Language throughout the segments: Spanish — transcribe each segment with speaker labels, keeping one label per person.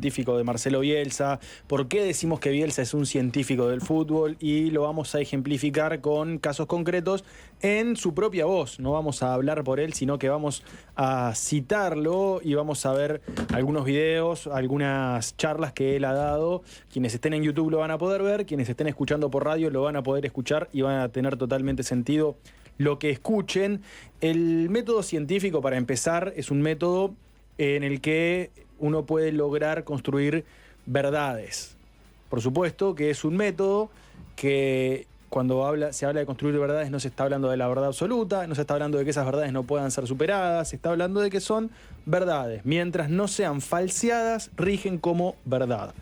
Speaker 1: científico de Marcelo Bielsa, por qué decimos que Bielsa es un científico del fútbol, y lo vamos a ejemplificar con casos concretos en su propia voz. No vamos a hablar por él, sino que vamos a citarlo y vamos a ver algunos videos, algunas charlas que él ha dado. Quienes estén en YouTube lo van a poder ver, quienes estén escuchando por radio lo van a poder escuchar y van a tener totalmente sentido lo que escuchen. El método científico, para empezar, es un método en el que uno puede lograr construir verdades. Por supuesto que es un método que cuando se habla de construir verdades no se está hablando de la verdad absoluta, no se está hablando de que esas verdades no puedan ser superadas, se está hablando de que son verdades. Mientras no sean falseadas, rigen como verdad.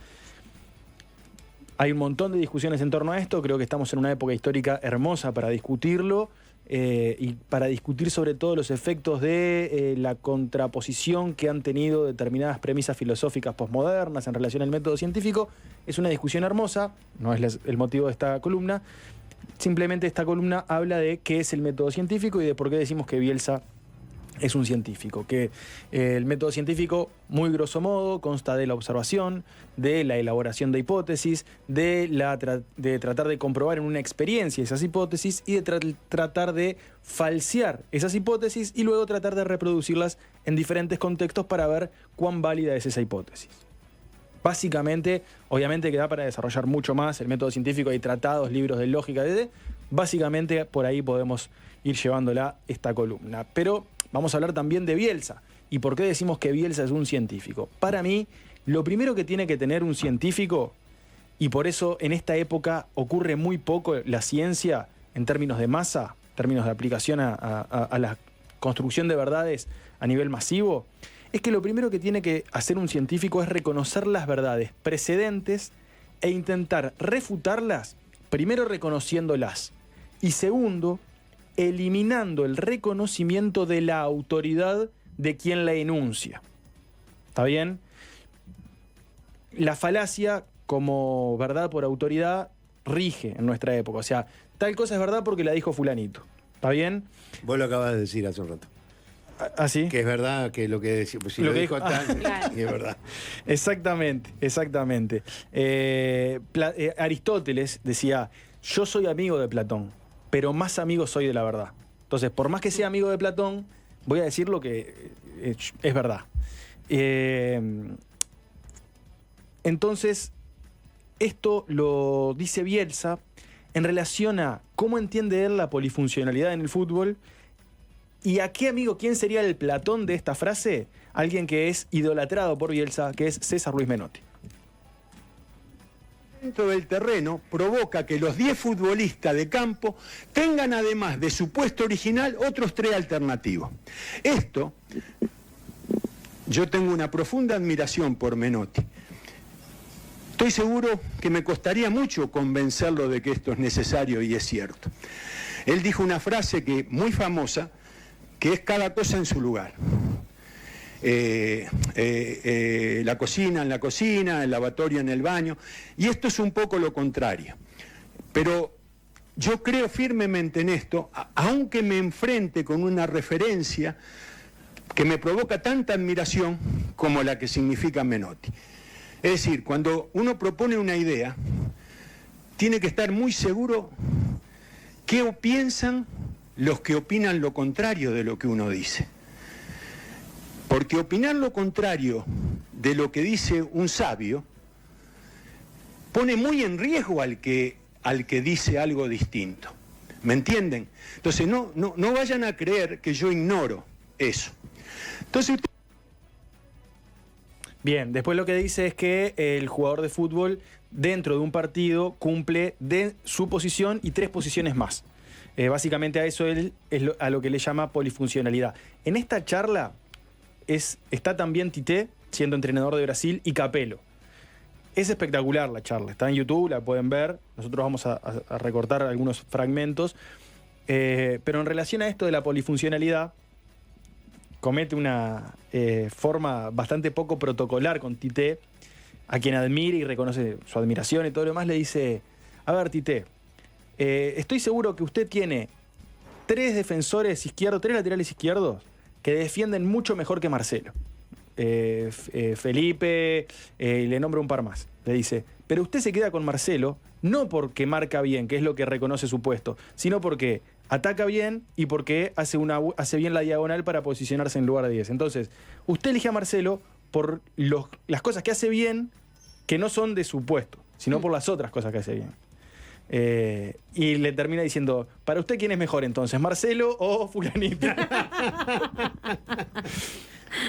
Speaker 1: Hay un montón de discusiones en torno a esto, creo que estamos en una época histórica hermosa para discutirlo. Y para discutir sobre todo los efectos de la contraposición que han tenido determinadas premisas filosóficas posmodernas en relación al método científico. Es una discusión hermosa, no es el motivo de esta columna. Simplemente esta columna habla de qué es el método científico y de por qué decimos que Bielsa es un científico. Que el método científico, muy grosso modo, consta de la observación, de la elaboración de hipótesis, de tratar de comprobar en una experiencia esas hipótesis y de tratar de falsear esas hipótesis y luego tratar de reproducirlas en diferentes contextos para ver cuán válida es esa hipótesis. Básicamente, obviamente que da para desarrollar mucho más el método científico, hay tratados, libros de lógica, básicamente por ahí podemos ir llevándola esta columna. Pero vamos a hablar también de Bielsa. ¿Y por qué decimos que Bielsa es un científico? Para mí, lo primero que tiene que tener un científico, y por eso en esta época ocurre muy poco la ciencia en términos de masa, en términos de aplicación a la construcción de verdades a nivel masivo, es que lo primero que tiene que hacer un científico es reconocer las verdades precedentes e intentar refutarlas, primero reconociéndolas, y segundo, eliminando el reconocimiento de la autoridad de quien la enuncia. ¿Está bien? La falacia como verdad por autoridad rige en nuestra época. O sea, tal cosa es verdad porque la dijo fulanito. ¿Está bien?
Speaker 2: Vos lo acabas de decir hace un rato.
Speaker 1: ¿Ah, sí?
Speaker 2: Que es verdad que lo que decía, pues si lo dijo tal,
Speaker 3: Claro.
Speaker 2: y es verdad.
Speaker 1: Exactamente, exactamente. Aristóteles decía, yo soy amigo de Platón, pero más amigo soy de la verdad. Entonces, por más que sea amigo de Platón, voy a decir lo que es verdad. Entonces, esto lo dice Bielsa en relación a cómo entiende él la polifuncionalidad en el fútbol y a qué amigo, quién sería el Platón de esta frase, alguien que es idolatrado por Bielsa, que es César Luis Menotti.
Speaker 4: Dentro del terreno provoca que los 10 futbolistas de campo tengan, además de su puesto original, otros 3 alternativos. Esto, yo tengo una profunda admiración por Menotti. Estoy seguro que me costaría mucho convencerlo de que esto es necesario y es cierto. Él dijo una frase muy famosa, que es cada cosa en su lugar. La cocina en la cocina, el lavatorio en el baño, y esto es un poco lo contrario. Pero yo creo firmemente en esto, aunque me enfrente con una referencia que me provoca tanta admiración como la que significa Menotti. Es decir, cuando uno propone una idea, tiene que estar muy seguro qué piensan los que opinan lo contrario de lo que uno dice. Porque opinar lo contrario de lo que dice un sabio pone muy en riesgo al que dice algo distinto. ¿Me entienden? Entonces no vayan a creer que yo ignoro eso. Entonces,
Speaker 1: Bien, después lo que dice es que el jugador de fútbol dentro de un partido cumple de su posición y 3 posiciones más. Básicamente a eso él es a lo que le llama polifuncionalidad. En esta charla está también Tite, siendo entrenador de Brasil, y Capello. Es espectacular la charla, está en YouTube, la pueden ver. Nosotros vamos a recortar algunos fragmentos. Pero en relación a esto de la polifuncionalidad, comete una forma bastante poco protocolar con Tite, a quien admira y reconoce su admiración y todo lo demás. Le dice, a ver, Tite, estoy seguro que usted tiene 3 defensores izquierdos, 3 laterales izquierdos que defienden mucho mejor que Marcelo. Felipe, le nombro un par más. Le dice, pero usted se queda con Marcelo no porque marca bien, que es lo que reconoce su puesto, sino porque ataca bien y porque hace bien la diagonal para posicionarse en lugar de 10. Entonces, usted elige a Marcelo por las cosas que hace bien, que no son de su puesto, sino por las otras cosas que hace bien. Y le termina diciendo, ¿para usted quién es mejor entonces, Marcelo o fulanito?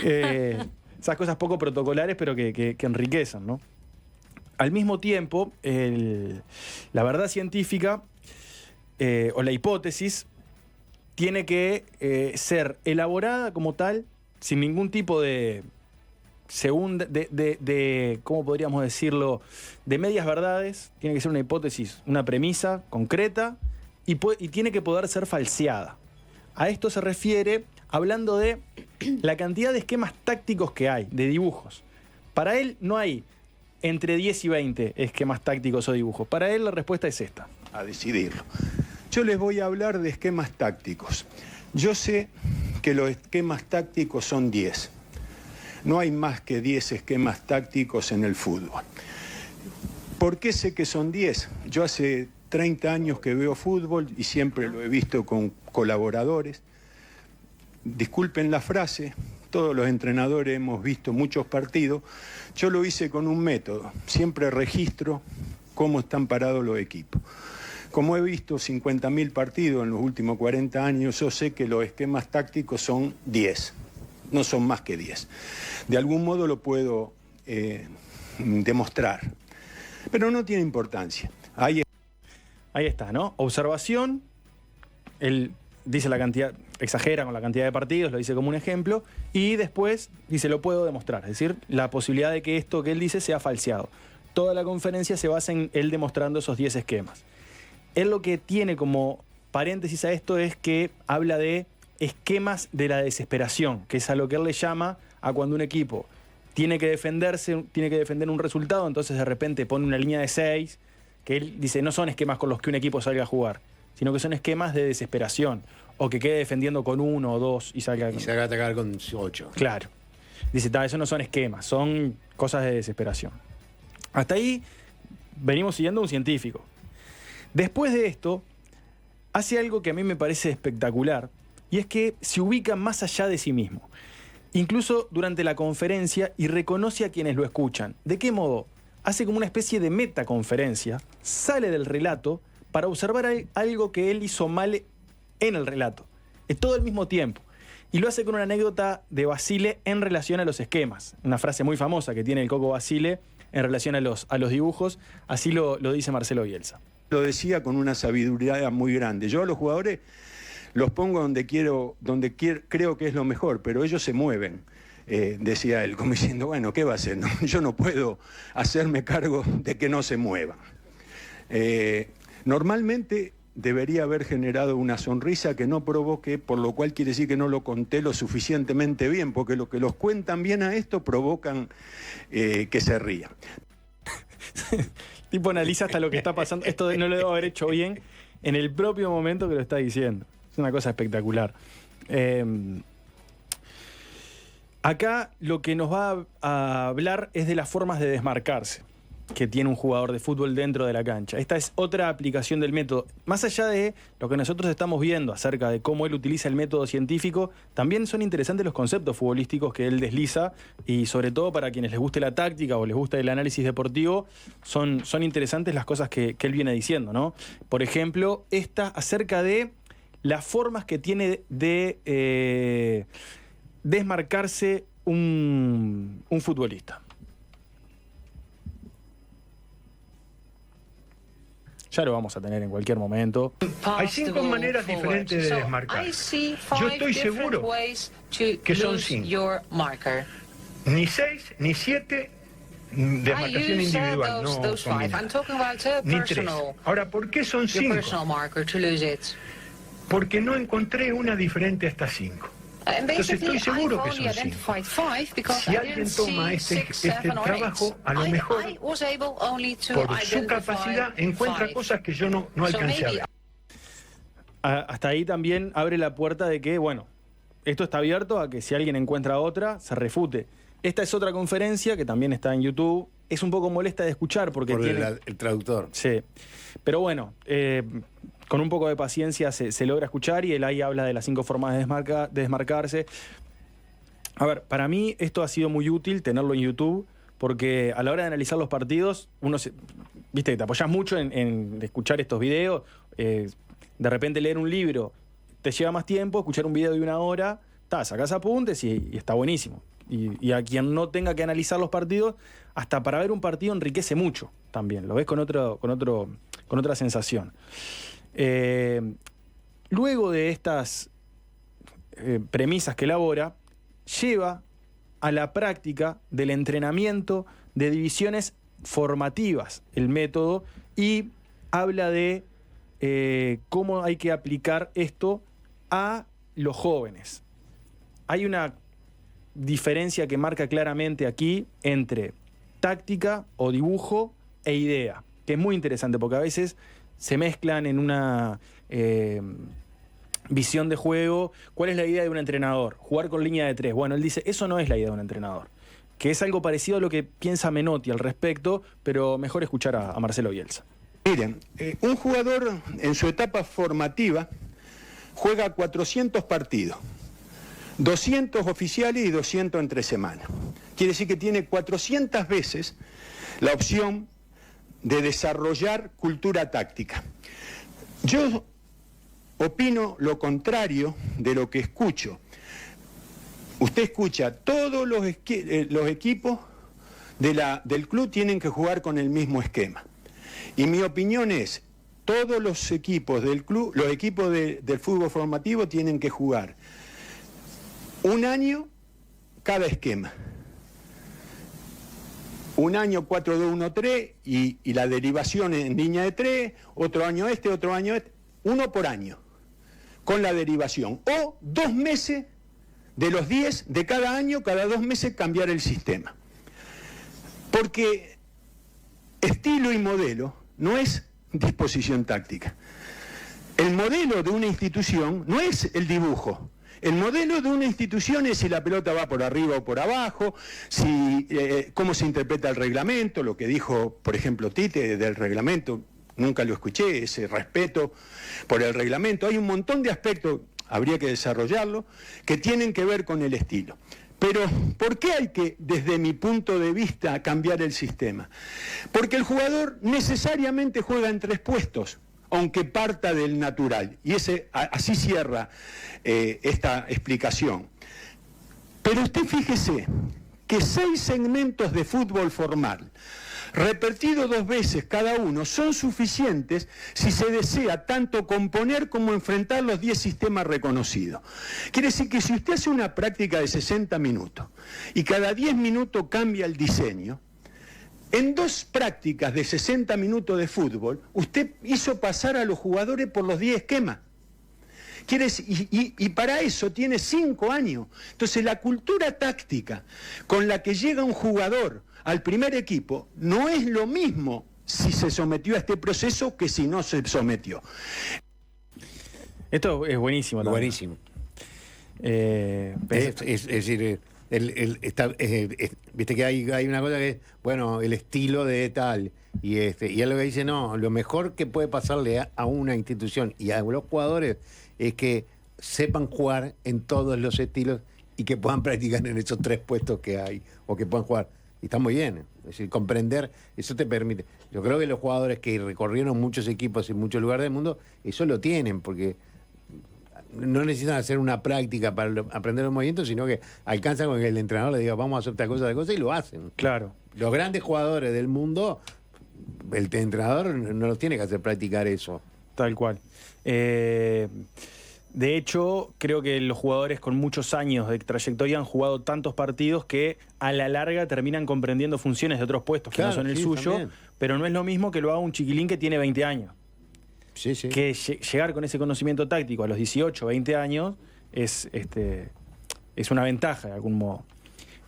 Speaker 1: Esas cosas poco protocolares, pero que enriquecen, ¿no? Al mismo tiempo, la verdad científica o la hipótesis tiene que ser elaborada como tal, sin ningún tipo de ¿cómo podríamos decirlo?, de medias verdades. Tiene que ser una hipótesis, una premisa concreta y tiene que poder ser falseada. A esto se refiere hablando de la cantidad de esquemas tácticos que hay, de dibujos. Para él no hay entre 10 y 20 esquemas tácticos o dibujos. Para él la respuesta es esta.
Speaker 4: A decidirlo. Yo les voy a hablar de esquemas tácticos. Yo sé que los esquemas tácticos son 10. No hay más que 10 esquemas tácticos en el fútbol. ¿Por qué sé que son 10? Yo hace 30 años que veo fútbol y siempre lo he visto con colaboradores. Disculpen la frase, todos los entrenadores hemos visto muchos partidos. Yo lo hice con un método. Siempre registro cómo están parados los equipos. Como he visto 50.000 partidos en los últimos 40 años, yo sé que los esquemas tácticos son 10. No son más que 10. De algún modo lo puedo demostrar. Pero no tiene importancia. Ahí
Speaker 1: está, ¿no? Observación. Él dice la cantidad, exagera con la cantidad de partidos, lo dice como un ejemplo. Y después dice, lo puedo demostrar. Es decir, la posibilidad de que esto que él dice sea falseado. Toda la conferencia se basa en él demostrando esos 10 esquemas. Él lo que tiene como paréntesis a esto es que habla de esquemas de la desesperación, que es a lo que él le llama a cuando un equipo tiene que defenderse, tiene que defender un resultado, entonces de repente pone una línea de 6, que él dice no son esquemas con los que un equipo salga a jugar, sino que son esquemas de desesperación, o que quede defendiendo con 1 o 2 y salga
Speaker 2: a atacar con 8.
Speaker 1: Claro. Dice, eso no son esquemas, son cosas de desesperación. Hasta ahí venimos siguiendo un científico. Después de esto, hace algo que a mí me parece espectacular, y es que se ubica más allá de sí mismo, incluso durante la conferencia, y reconoce a quienes lo escuchan. ¿De qué modo? Hace como una especie de metaconferencia, sale del relato para observar algo que él hizo mal en el relato, todo al mismo tiempo. Y lo hace con una anécdota de Basile en relación a los esquemas. Una frase muy famosa que tiene el Coco Basile en relación a los dibujos. Así lo dice Marcelo Bielsa.
Speaker 4: Lo decía con una sabiduría muy grande. Yo a los jugadores los pongo donde creo que es lo mejor, pero ellos se mueven, decía él, como diciendo, bueno, ¿qué va a hacer? No, yo no puedo hacerme cargo de que no se muevan. Normalmente debería haber generado una sonrisa que no provoque, por lo cual quiere decir que no lo conté lo suficientemente bien, porque lo que los cuentan bien a esto provocan que se rían.
Speaker 1: Tipo analiza hasta lo que está pasando. Esto no lo debo haber hecho bien en el propio momento que lo está diciendo. Es una cosa espectacular. Acá lo que nos va a hablar es de las formas de desmarcarse que tiene un jugador de fútbol dentro de la cancha. Esta es otra aplicación del método. Más allá de lo que nosotros estamos viendo acerca de cómo él utiliza el método científico, también son interesantes los conceptos futbolísticos que él desliza, y sobre todo para quienes les guste la táctica o les gusta el análisis deportivo, son interesantes las cosas que él viene diciendo, ¿no? Por ejemplo, esta acerca de las formas que tiene de desmarcarse un futbolista. Ya lo vamos a tener en cualquier momento.
Speaker 3: Hay 5 maneras diferentes de desmarcar. Yo estoy seguro que son 5. Ni 6, ni 7, demarcación individual, no combinada. Ni 3. Ahora, ¿por qué son 5? Porque no encontré una diferente a estas 5. Entonces estoy seguro que son 5. Si alguien toma este trabajo, a lo mejor, por su capacidad, encuentra cosas que yo no alcancé a ver.
Speaker 1: Hasta ahí también abre la puerta de que, bueno, esto está abierto a que si alguien encuentra otra, se refute. Esta es otra conferencia que también está en YouTube. Es un poco molesta de escuchar porque tiene...
Speaker 2: el traductor.
Speaker 1: Sí. Pero bueno, con un poco de paciencia se logra escuchar y él ahí habla de las 5 formas de desmarcarse. A ver, para mí esto ha sido muy útil tenerlo en YouTube porque a la hora de analizar los partidos, viste que te apoyás mucho en escuchar estos videos. De repente leer un libro te lleva más tiempo, escuchar un video de 1 hora, sacás apuntes y está buenísimo. Y a quien no tenga que analizar los partidos, hasta para ver un partido enriquece mucho también. Lo ves con otra sensación. Luego de estas premisas que elabora, lleva a la práctica del entrenamiento de divisiones formativas el método y habla de cómo hay que aplicar esto a los jóvenes. Hay una diferencia que marca claramente aquí entre táctica o dibujo e idea, que es muy interesante porque a veces se mezclan en una visión de juego. ¿Cuál es la idea de un entrenador? Jugar con línea de 3. Bueno, él dice, eso no es la idea de un entrenador, que es algo parecido a lo que piensa Menotti al respecto, pero mejor escuchar a Marcelo Bielsa.
Speaker 4: Miren, un jugador en su etapa formativa juega 400 partidos. 200 oficiales y 200 entre semana. Quiere decir que tiene 400 veces la opción de desarrollar cultura táctica. Yo opino lo contrario de lo que escucho. Usted escucha, todos los equipos del club tienen que jugar con el mismo esquema. Y mi opinión es, todos los equipos del club, los equipos del fútbol formativo tienen que jugar 1 año cada esquema. 1 año 4-2-1-3 y la derivación en línea de 3, otro año otro año 1 por año, con la derivación. O 2 meses de los 10 de cada año, cada 2 meses cambiar el sistema. Porque estilo y modelo no es disposición táctica. El modelo de una institución no es el dibujo. El modelo de una institución es si la pelota va por arriba o por abajo, cómo se interpreta el reglamento, lo que dijo, por ejemplo, Tite del reglamento, nunca lo escuché, ese respeto por el reglamento. Hay un montón de aspectos, habría que desarrollarlo, que tienen que ver con el estilo. Pero, ¿por qué hay que, desde mi punto de vista, cambiar el sistema? Porque el jugador necesariamente juega en 3 puestos, aunque parta del natural. Y así cierra esta explicación. Pero usted fíjese que 6 segmentos de fútbol formal, repetidos 2 veces cada uno, son suficientes si se desea tanto componer como enfrentar los 10 sistemas reconocidos. Quiere decir que si usted hace una práctica de 60 minutos y cada 10 minutos cambia el diseño, en 2 prácticas de 60 minutos de fútbol, usted hizo pasar a los jugadores por los 10 esquemas. Y para eso tiene 5 años. Entonces la cultura táctica con la que llega un jugador al primer equipo no es lo mismo si se sometió a este proceso que si no se sometió.
Speaker 1: Esto es buenísimo también.
Speaker 2: Buenísimo. Es decir, viste que hay una cosa que es, bueno, el estilo de tal, y él lo que dice, no, lo mejor que puede pasarle a una institución y a los jugadores es que sepan jugar en todos los estilos y que puedan practicar en esos 3 puestos que hay, o que puedan jugar. Y está muy bien, es decir, comprender, eso te permite. Yo creo que los jugadores que recorrieron muchos equipos en muchos lugares del mundo, eso lo tienen, porque no necesitan hacer una práctica para aprender los movimientos, sino que alcanzan con que el entrenador le diga, vamos a hacer tal cosa, y lo hacen.
Speaker 1: Claro.
Speaker 2: Los grandes jugadores del mundo, el entrenador no los tiene que hacer practicar eso.
Speaker 1: Tal cual. De hecho, creo que los jugadores con muchos años de trayectoria han jugado tantos partidos que a la larga terminan comprendiendo funciones de otros puestos que no son el suyo, también. Pero no es lo mismo que lo haga un chiquilín que tiene 20 años.
Speaker 2: Sí, sí.
Speaker 1: Que llegar con ese conocimiento táctico a los 18, 20 años es una ventaja de algún modo.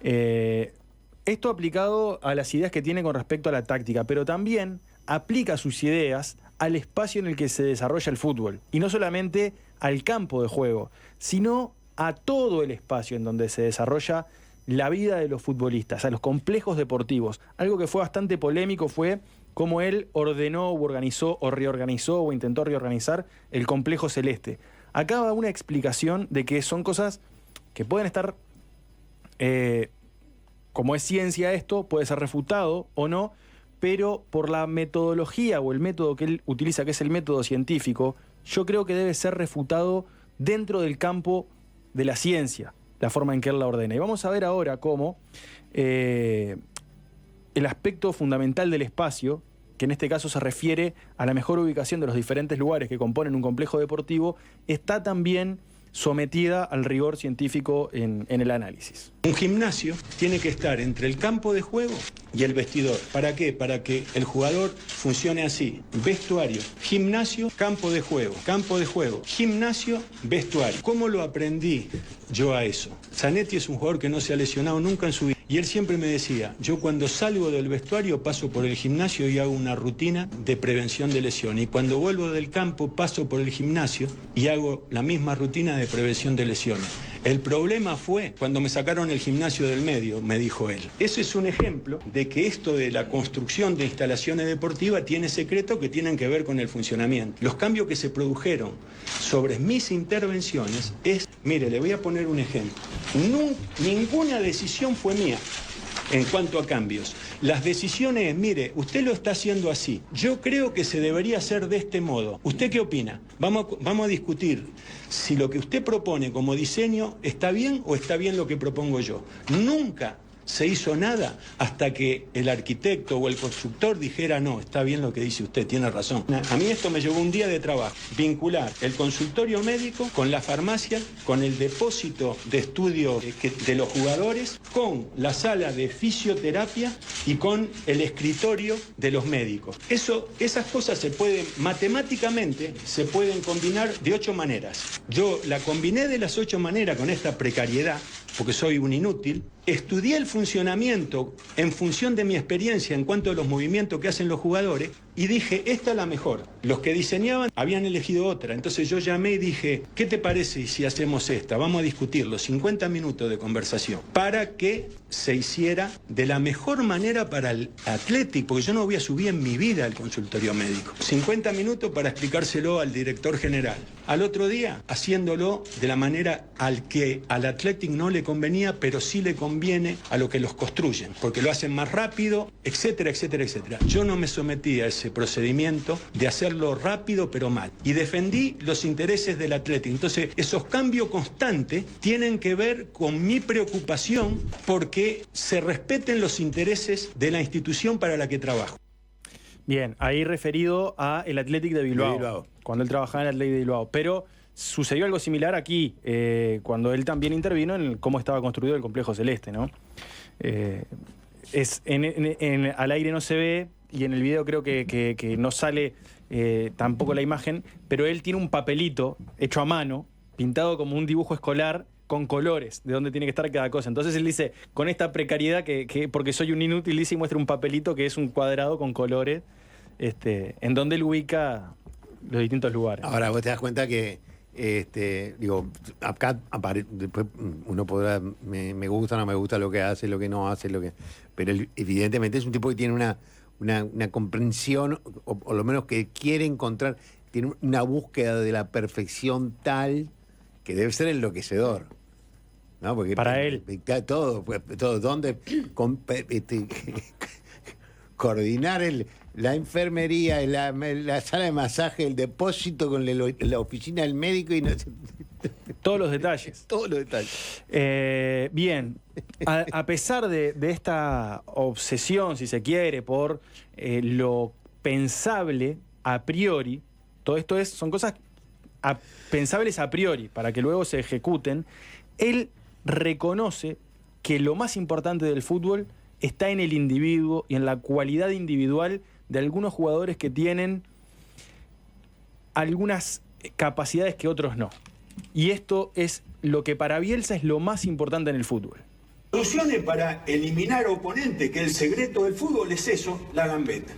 Speaker 1: Esto aplicado a las ideas que tiene con respecto a la táctica, pero también aplica sus ideas al espacio en el que se desarrolla el fútbol. Y no solamente al campo de juego, sino a todo el espacio en donde se desarrolla la vida de los futbolistas, a los complejos deportivos. Algo que fue bastante polémico fue cómo él ordenó o organizó o reorganizó o intentó reorganizar el complejo celeste. Acá va una explicación de que son cosas que pueden estar, como es ciencia esto, puede ser refutado o no, pero por la metodología o el método que él utiliza, que es el método científico, yo creo que debe ser refutado dentro del campo de la ciencia, la forma en que él la ordena. Y vamos a ver ahora cómo el aspecto fundamental del espacio, que en este caso se refiere a la mejor ubicación de los diferentes lugares que componen un complejo deportivo, está también sometida al rigor científico en el análisis.
Speaker 4: Un gimnasio tiene que estar entre el campo de juego y el vestidor. ¿Para qué? Para que el jugador funcione así. Vestuario, gimnasio, campo de juego, gimnasio, vestuario. ¿Cómo lo aprendí yo a eso? Zanetti es un jugador que no se ha lesionado nunca en su vida. Y él siempre me decía, yo cuando salgo del vestuario paso por el gimnasio y hago una rutina de prevención de lesiones. Y cuando vuelvo del campo paso por el gimnasio y hago la misma rutina de prevención de lesiones. El problema fue cuando me sacaron el gimnasio del medio, me dijo él. Ese es un ejemplo de que esto de la construcción de instalaciones deportivas tiene secretos que tienen que ver con el funcionamiento. Los cambios que se produjeron sobre mis intervenciones es, mire, le voy a poner un ejemplo. Ninguna decisión fue mía en cuanto a cambios. Las decisiones, mire, usted lo está haciendo así. Yo creo que se debería hacer de este modo. ¿Usted qué opina? Vamos a discutir si lo que usted propone como diseño está bien o está bien lo que propongo yo. Nunca se hizo nada hasta que el arquitecto o el constructor dijera no, está bien lo que dice usted, tiene razón. A mí esto me llevó un día de trabajo, vincular el consultorio médico con la farmacia, con el depósito de estudio de los jugadores, con la sala de fisioterapia y con el escritorio de los médicos. Esas cosas matemáticamente se pueden combinar de 8 maneras. Yo la combiné de las 8 maneras con esta precariedad, porque soy un inútil. Estudié el funcionamiento en función de mi experiencia en cuanto a los movimientos que hacen los jugadores y dije, esta es la mejor. Los que diseñaban habían elegido otra. Entonces yo llamé y dije, ¿qué te parece si hacemos esta? Vamos a discutirlo, 50 minutos de conversación, para que se hiciera de la mejor manera para el Athletic, porque yo no voy a subir en mi vida al consultorio médico. 50 minutos para explicárselo al director general. Al otro día, haciéndolo de la manera al Athletic no le convenía, pero sí le conviene a lo que los construyen, porque lo hacen más rápido, etcétera, etcétera, etcétera. Yo no me sometí a ese procedimiento de hacerlo rápido pero mal. Y defendí los intereses del Athletic. Entonces, esos cambios constantes tienen que ver con mi preocupación porque se respeten los intereses de la institución para la que trabajo.
Speaker 1: Bien, ahí referido a el Athletic de Bilbao, cuando él trabajaba en el Athletic de Bilbao. Pero sucedió algo similar aquí, cuando él también intervino en cómo estaba construido el complejo celeste, ¿no? Al aire no se ve, y en el video creo que no sale tampoco la imagen, pero él tiene un papelito hecho a mano, pintado como un dibujo escolar, con colores, de dónde tiene que estar cada cosa. Entonces él dice, con esta precariedad, porque soy un inútil, dice y muestra un papelito que es un cuadrado con colores, en donde él ubica los distintos lugares.
Speaker 2: Ahora, vos te das cuenta que, acá después uno podrá, me gusta, no me gusta lo que hace, lo que no hace, pero evidentemente es un tipo que tiene una comprensión, o por lo menos que quiere encontrar, tiene una búsqueda de la perfección tal que debe ser enloquecedor, ¿no? Porque
Speaker 1: para él
Speaker 2: todo donde coordinar la enfermería, la sala de masaje, el depósito con la oficina del médico y
Speaker 1: todos los detalles.
Speaker 2: Todos los detalles.
Speaker 1: Bien, a pesar de esta obsesión, si se quiere, por lo pensable a priori, todo esto son cosas pensables a priori, para que luego se ejecuten, él reconoce que lo más importante del fútbol está en el individuo y en la cualidad individual de algunos jugadores que tienen algunas capacidades que otros no. Y esto es lo que para Bielsa es lo más importante en el fútbol.
Speaker 5: Soluciones para eliminar oponentes, que el secreto del fútbol es eso, la gambeta.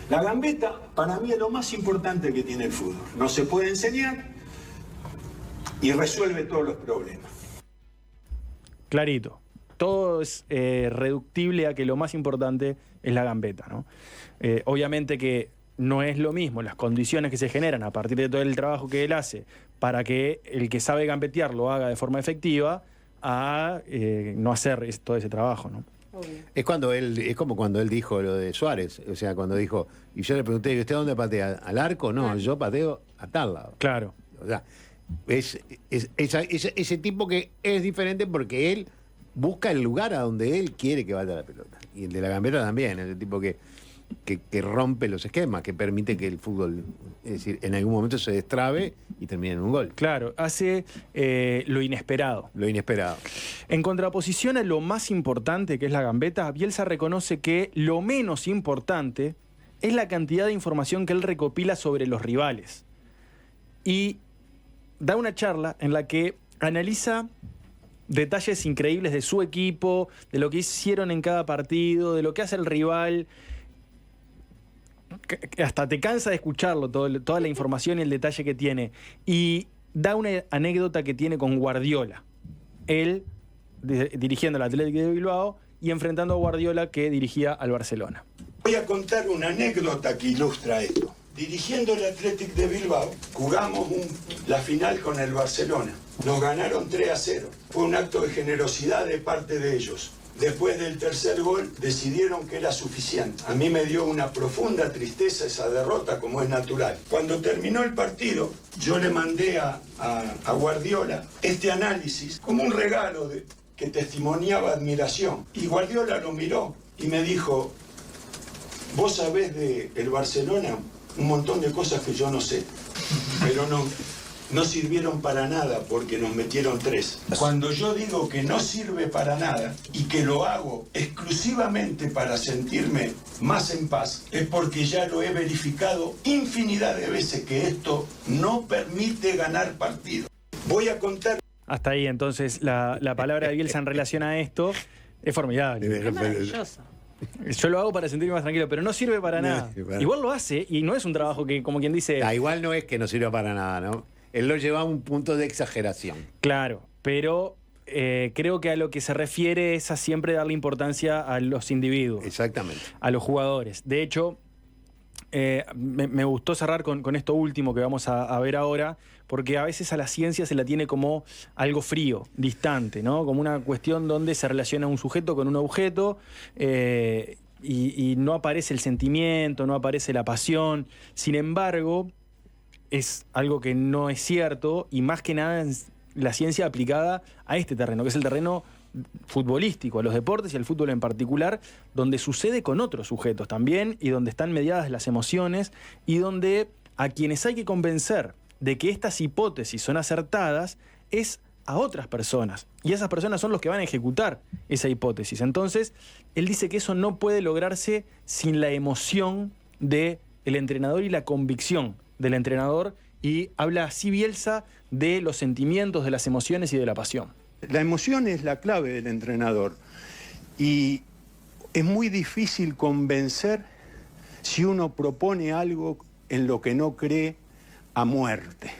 Speaker 5: La gambeta para mí es lo más importante que tiene el fútbol. No se puede enseñar y resuelve todos los problemas.
Speaker 1: Clarito. todo es reductible a que lo más importante es la gambeta, ¿no? Obviamente que no es lo mismo las condiciones que se generan a partir de todo el trabajo que él hace para que el que sabe gambetear lo haga de forma efectiva a no hacer todo ese trabajo, ¿no?
Speaker 2: Es como cuando él dijo lo de Suárez, o sea, cuando dijo, y yo le pregunté, ¿y usted dónde patea? ¿Al arco? No, yo pateo a tal lado.
Speaker 1: Claro.
Speaker 2: O sea, ese tipo que es diferente porque él busca el lugar a donde él quiere que vaya la pelota. Y el de la gambeta también, es el tipo que rompe los esquemas, que permite que el fútbol, es decir, en algún momento se destrabe y termine en un gol.
Speaker 1: Claro, hace lo inesperado.
Speaker 2: Lo inesperado.
Speaker 1: En contraposición a lo más importante, que es la gambeta, Bielsa reconoce que lo menos importante es la cantidad de información que él recopila sobre los rivales. Y da una charla en la que analiza detalles increíbles de su equipo, de lo que hicieron en cada partido, de lo que hace el rival. Hasta te cansa de escucharlo, toda la información y el detalle que tiene. Y da una anécdota que tiene con Guardiola. Él dirigiendo al Athletic de Bilbao y enfrentando a Guardiola, que dirigía al Barcelona.
Speaker 5: Voy a contar una anécdota que ilustra esto. Dirigiendo el Athletic de Bilbao, jugamos la final con el Barcelona. Nos ganaron 3-0. Fue un acto de generosidad de parte de ellos. Después del tercer gol decidieron que era suficiente. A mí me dio una profunda tristeza esa derrota, como es natural. Cuando terminó el partido, yo le mandé a Guardiola este análisis como un regalo que testimoniaba admiración. Y Guardiola lo miró y me dijo, vos sabés del Barcelona un montón de cosas que yo no sé, pero no sirvieron para nada porque nos metieron 3. Cuando yo digo que no sirve para nada y que lo hago exclusivamente para sentirme más en paz, es porque ya lo he verificado infinidad de veces que esto no permite ganar partidos. Voy a contar...
Speaker 1: Hasta ahí, entonces, la palabra de Bielsa en relación a esto es formidable.
Speaker 6: Es maravilloso.
Speaker 1: Yo lo hago para sentirme más tranquilo, pero no sirve para nada. Igual lo hace y no es un trabajo que, como quien dice...
Speaker 2: Igual no es que no sirva para nada, ¿no? Él lo lleva a un punto de exageración.
Speaker 1: Claro, pero creo que a lo que se refiere es a siempre darle importancia a los individuos.
Speaker 2: Exactamente.
Speaker 1: A los jugadores. De hecho, me gustó cerrar con esto último que vamos a ver ahora, porque a veces a la ciencia se la tiene como algo frío, distante, ¿no? Como una cuestión donde se relaciona un sujeto con un objeto y no aparece el sentimiento, no aparece la pasión. Sin embargo, es algo que no es cierto, y más que nada en la ciencia aplicada a este terreno, que es el terreno futbolístico, a los deportes y al fútbol en particular, donde sucede con otros sujetos también y donde están mediadas las emociones y donde a quienes hay que convencer de que estas hipótesis son acertadas es a otras personas, y esas personas son los que van a ejecutar esa hipótesis. Entonces, él dice que eso no puede lograrse sin la emoción del entrenador y la convicción del entrenador, y habla así Bielsa de los sentimientos, de las emociones y de la pasión.
Speaker 4: La emoción es la clave del entrenador y es muy difícil convencer si uno propone algo en lo que no cree a muerte.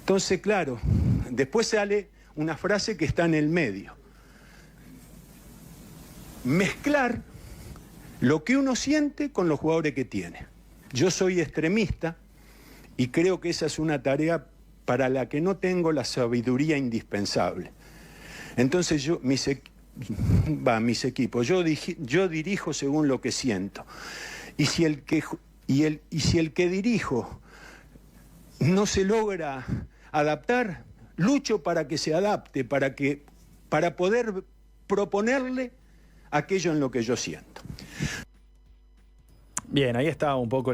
Speaker 4: Entonces, claro, después sale una frase que está en el medio. Mezclar lo que uno siente con los jugadores que tiene. Yo soy extremista y creo que esa es una tarea para la que no tengo la sabiduría indispensable. Entonces mis equipos, yo dirijo según lo que siento. Y si el que dirijo no se logra adaptar, lucho para que se adapte, para poder proponerle aquello en lo que yo siento.
Speaker 1: Bien, ahí está un poco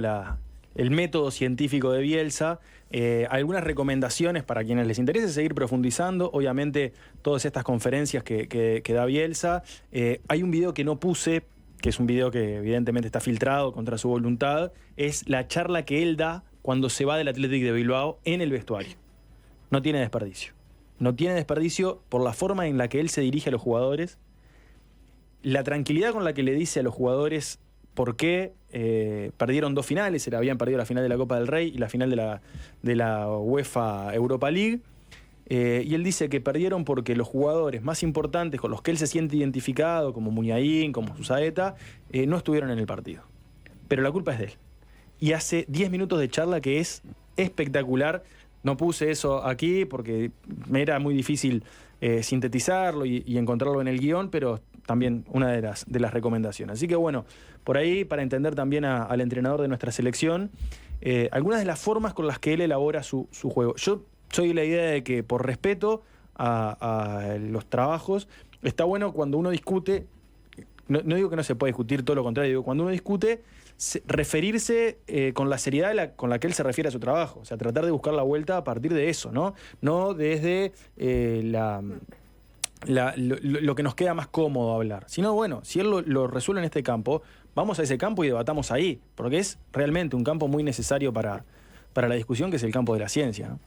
Speaker 1: el método científico de Bielsa. Algunas recomendaciones para quienes les interese seguir profundizando. Obviamente, todas estas conferencias que da Bielsa. Hay un video que no puse, que es un video que evidentemente está filtrado contra su voluntad. Es la charla que él da cuando se va del Athletic de Bilbao en el vestuario. No tiene desperdicio. No tiene desperdicio por la forma en la que él se dirige a los jugadores, la tranquilidad con la que le dice a los jugadores por qué perdieron 2 finales. Se habían perdido la final de la Copa del Rey y la final de la UEFA Europa League. y él dice que perdieron porque los jugadores más importantes con los que él se siente identificado, como Muniain, como Susaeta, no estuvieron en el partido. Pero la culpa es de él. Y hace 10 minutos de charla que es espectacular. No puse eso aquí porque me era muy difícil sintetizarlo y encontrarlo en el guión, pero también una de las recomendaciones. Así que bueno, por ahí, para entender también al entrenador de nuestra selección, algunas de las formas con las que él elabora su juego. Yo soy de la idea de que, por respeto a los trabajos, está bueno cuando uno discute, no digo que no se puede discutir, todo lo contrario, digo, cuando uno discute, referirse con la seriedad con la que él se refiere a su trabajo. O sea, tratar de buscar la vuelta a partir de eso, ¿no? No desde lo que nos queda más cómodo hablar. Sino, bueno, si él lo resuelve en este campo, vamos a ese campo y debatamos ahí, porque es realmente un campo muy necesario para la discusión, que es el campo de la ciencia, ¿no?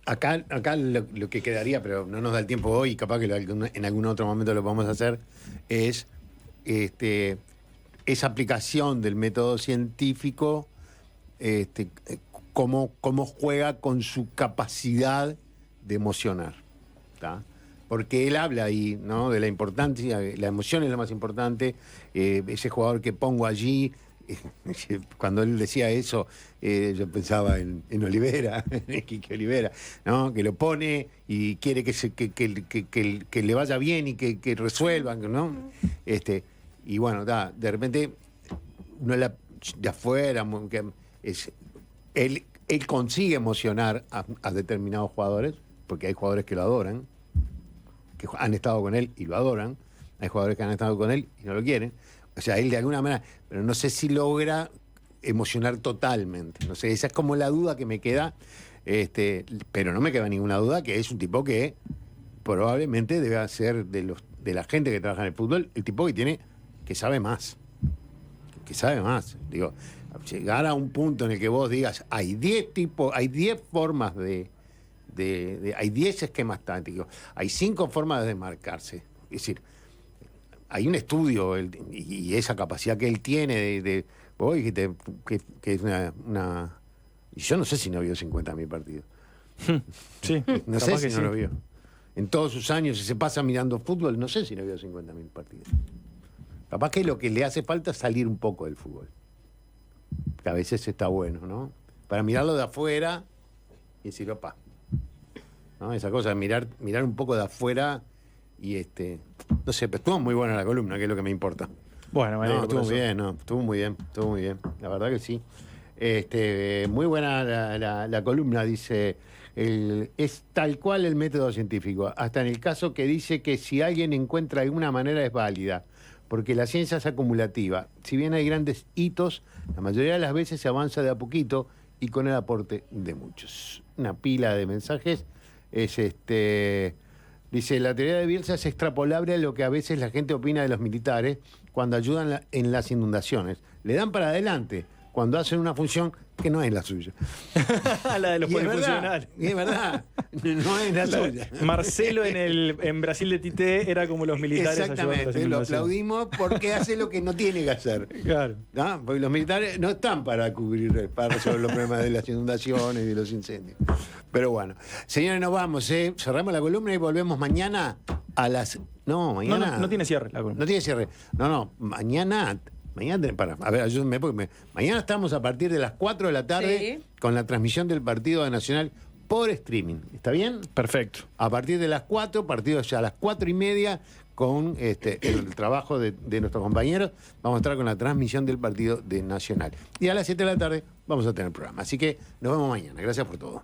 Speaker 2: Acá lo que quedaría, pero no nos da el tiempo hoy, y capaz que en algún otro momento lo podemos hacer, es esa aplicación del método científico, cómo juega con su capacidad de emocionar, ¿tá? Porque él habla ahí, ¿no?, de la importancia, la emoción es lo más importante, ese jugador que pongo allí. Cuando él decía eso, yo pensaba en Olivera, en Quique Olivera, ¿no?, que lo pone y quiere que le vaya bien y que resuelvan, ¿no? Y bueno, de repente, uno de afuera, él consigue emocionar a determinados jugadores, porque hay jugadores que lo adoran, que han estado con él y lo adoran, hay jugadores que han estado con él y no lo quieren. O sea, él de alguna manera, pero no sé si logra emocionar totalmente. No sé, esa es como la duda que me queda, pero no me queda ninguna duda que es un tipo que probablemente debe ser de la gente que trabaja en el fútbol, el tipo que sabe más. Que sabe más. Digo, llegar a un punto en el que vos digas, hay 10 formas hay 10 esquemas tácticos, hay 5 formas de marcarse. Es decir, hay un estudio y esa capacidad que él tiene vos dijiste que es una... Y yo no sé si no vio 50.000 partidos.
Speaker 1: Sí,
Speaker 2: no sé si no lo vio. En todos sus años, si se pasa mirando fútbol, no sé si no vio 50.000 partidos. Capaz que lo que le hace falta es salir un poco del fútbol. Que a veces está bueno, ¿no? Para mirarlo de afuera y decir, opa, ¿no? Esa cosa de mirar un poco de afuera y no sé, pero estuvo muy buena la columna, que es lo que me importa.
Speaker 1: Bueno,
Speaker 2: estuvo muy bien, la verdad que sí. Muy buena la columna, dice, es tal cual el método científico, hasta en el caso que dice que si alguien encuentra alguna manera es válida, porque la ciencia es acumulativa. Si bien hay grandes hitos, la mayoría de las veces se avanza de a poquito y con el aporte de muchos. Una pila de mensajes. Dice, la teoría de Bielsa es extrapolable a lo que a veces la gente opina de los militares cuando ayudan en las inundaciones. Le dan para adelante cuando hacen una función que no es la suya.
Speaker 1: La de los polifuncionales.
Speaker 2: Es verdad, no es la suya.
Speaker 1: Marcelo en Brasil de Tite era como los militares.
Speaker 2: Exactamente, lo aplaudimos porque hace lo que no tiene que hacer.
Speaker 1: Claro.
Speaker 2: ¿No? Porque los militares no están para resolver los problemas de las inundaciones y de los incendios. Pero bueno, señores, nos vamos, cerramos la columna y volvemos mañana a las... No, mañana...
Speaker 1: No tiene cierre la columna.
Speaker 2: No tiene cierre. No, mañana, a ver, ayúdenme, porque mañana estamos a partir de las 4 de la tarde con la transmisión del partido de Nacional por streaming. ¿Está bien?
Speaker 1: Perfecto.
Speaker 2: A partir de las 4, partidos ya a las 4:30, con el trabajo de nuestros compañeros, vamos a estar con la transmisión del partido de Nacional. Y a las 7 de la tarde vamos a tener programa. Así que nos vemos mañana. Gracias por todo.